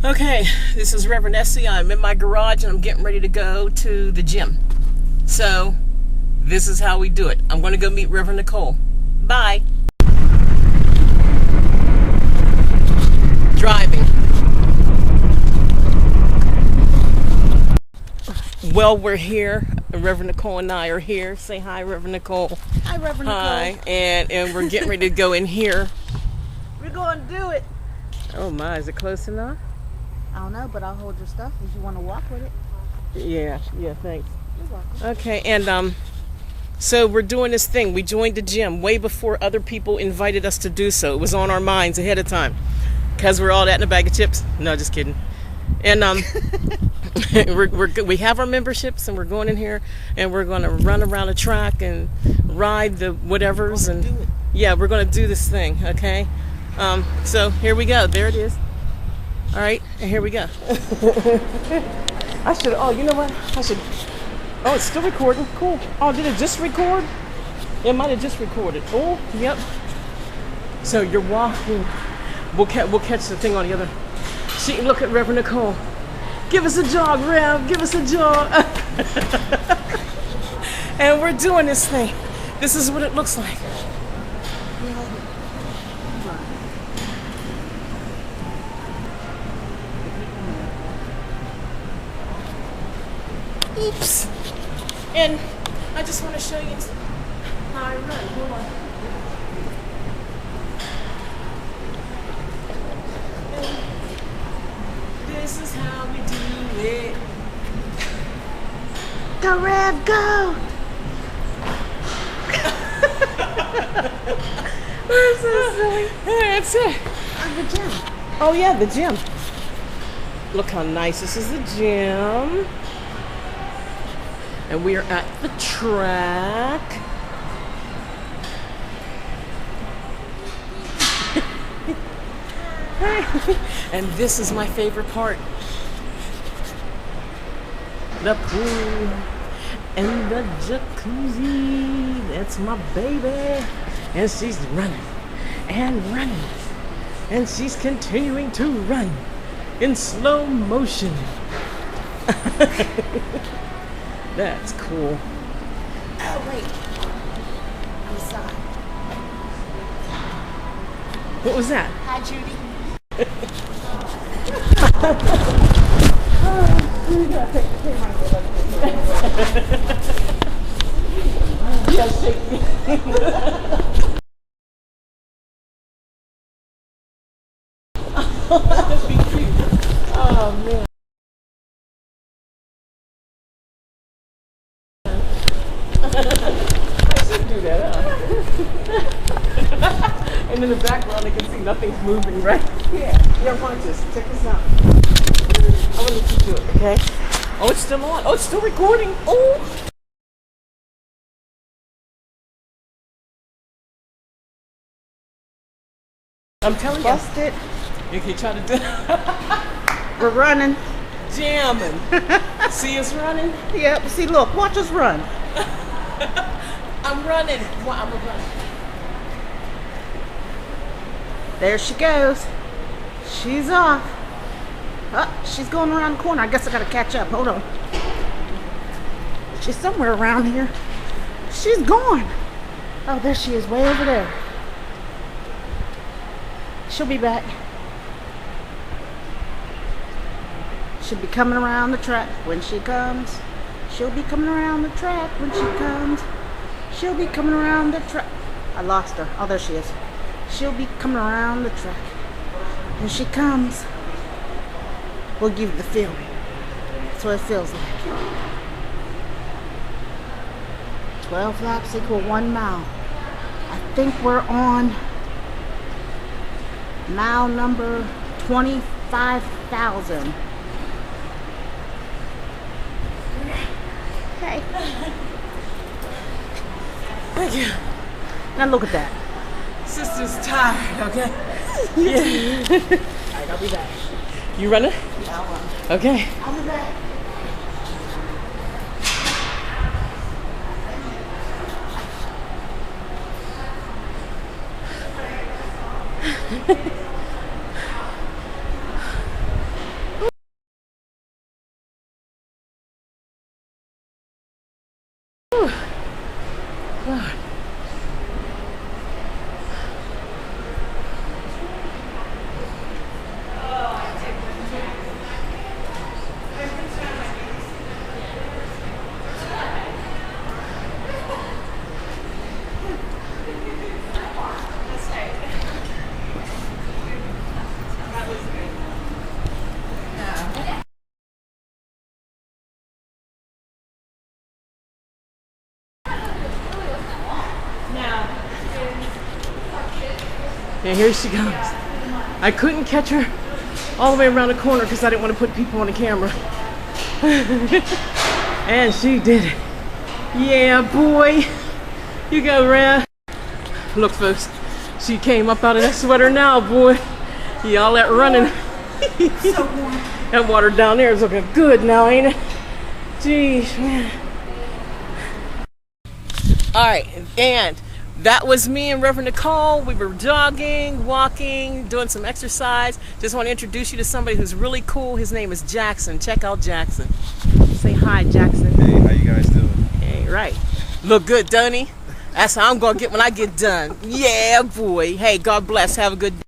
Okay, this is RevEssie. I'm in my garage and I'm getting ready to go to the gym. So, this is how we do it. I'm going to go meet Rev Nichole. Bye. Driving. Well, we're here. Rev Nichole and I are here. Say hi, Rev Nichole. Hi, Rev Nichole. Hi, and we're getting ready to go in here. We're going to do it. Oh my, is it close enough? I don't know, but I'll hold your stuff if you want to walk with it. Yeah, thanks. You're welcome. Okay, and so we're doing this thing. We joined the gym way before other people invited us to do so. It was on our minds ahead of time. Because we're all that in a bag of chips. No, just kidding. And we have our memberships and we're going in here and we're going to run around the track and ride the whatevers. And yeah, we're going to do this thing, okay? So here we go. There it is. All right, and here we go. I should, oh, you know what? I should, oh, it's still recording. Cool. Oh, did it just record? It might have just recorded. Oh, yep. So you're walking. We'll catch the thing on the other. See, look at Rev Nichole. Give us a jog, Rev. Give us a jog. And we're doing this thing. This is what it looks like. Oops. And I just want to show you how I run. Hold on. And this is how we do it. Go, Rev, go. We're so silly. That's it. The gym. Oh yeah, the gym. Look how nice. This is the gym. And we are at the track. And this is my favorite part. The pool and the jacuzzi. That's my baby. And she's running and running. And she's continuing to run in slow motion. That's cool. Oh, wait. I'm sorry. What was that? Hi, Judy. Yes, shake me. That'd be cute. Oh, man. I should do that, huh? And in the background, they can see nothing's moving, right? Yeah, watch this. Check this out. I want to let you do it, okay? Oh, it's still on. Oh, it's still recording. Oh! I'm telling you. Bust it. You can try to do it. We're running. Jamming. See us running? Yep. See, look. Watch us run. I'm running. Well, I'm a runner. There she goes. She's off. Oh, she's going around the corner. I guess I gotta catch up. Hold on. She's somewhere around here. She's gone. Oh, there she is, way over there. She'll be back. She'll be coming around the track when she comes. She'll be coming around the track when she comes. She'll be coming around the track. I lost her. Oh, there she is. She'll be coming around the track. When she comes, we'll give you the feeling. That's what it feels like. 12 laps equal 1 mile. I think we're on mile number 25,000. Hey. Thank you. Now look at that. Sister's tired, okay? Yeah. Alright, I'll be back. You running? Yeah, I'll run. Okay. I'll be back. And here she goes. I couldn't catch her all the way around the corner because I didn't want to put people on the camera. And she did it. Yeah, boy. You go, Rev. Look, folks. She came up out of that sweater now, boy. Y'all that running. So warm. That water down there is looking good now, ain't it? Jeez, man. All right, and that was me and Rev Nichole. We were jogging, walking, doing some exercise. Just want to introduce you to somebody who's really cool. His name is Jackson. Check out Jackson. Say hi, Jackson. Hey, how you guys doing? Hey, right. Look good, don't he? That's how I'm going to get when I get done. Yeah, boy. Hey, God bless. Have a good day.